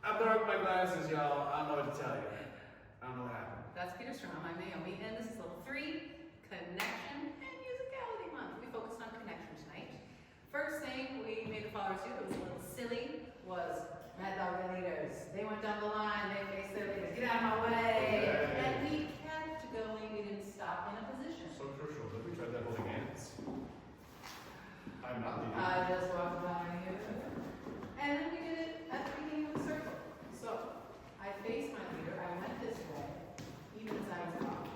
I broke my glasses, y'all. I don't know what to tell you. I don't know what happened. That's Peter Strom. I'm Naomi, and this is level 3, Connection and Musicality Month. We focused on connection tonight. First thing we made the followers do that was a little silly was Mad Dog the leaders. They went down the line, they faced their leaders. Get out of my way! Okay. And we kept going. We didn't stop in a position. So crucial. Have we tried that holding hands? I'm not leading. I just walked by you. And then we did it at the beginning of the circle. So I faced my leader, I went this way, even as I was walking.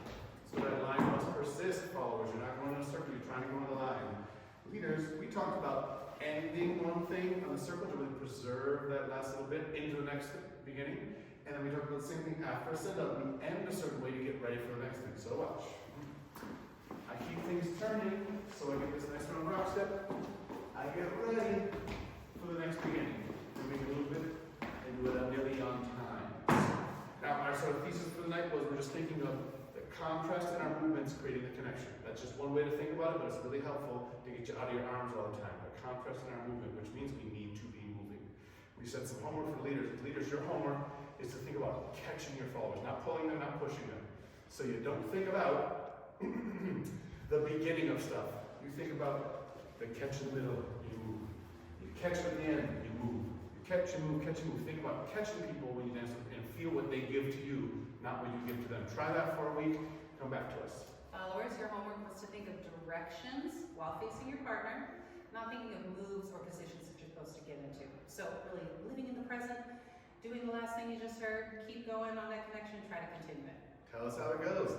So that line must persist, followers. You're not going in a circle, you're trying to go in the line. Leaders, we talked about ending one thing on the circle to really preserve that last little bit into the next beginning. And then we talked about the same thing after a send up. We end a certain way to get ready for the next thing. So watch. I keep things turning, so I get this nice round rock step. I get ready for the next beginning. And we move it and do it nearly on time. Now, our sort of thesis for the night was we're just thinking of the contrast in our movements creating the connection. That's just one way to think about it, but it's really helpful to get you out of your arms all the time. The contrast in our movement, which means we need to be moving. We said some homework for leaders. Leaders, your homework is to think about catching your followers, not pulling them, not pushing them. So you don't think about the beginning of stuff. You think about the catch in the middle, you move. You catch at the end, you move. You catch and move, catch and move. Think about catching people when you dance and feel what they give to you, not what you give to them. Try that for a week, come back to us. Followers, your homework was to think of directions while facing your partner, not thinking of moves or positions that you're supposed to get into. So really living in the present, doing the last thing you just heard, keep going on that connection, try to continue it. Tell us how it goes.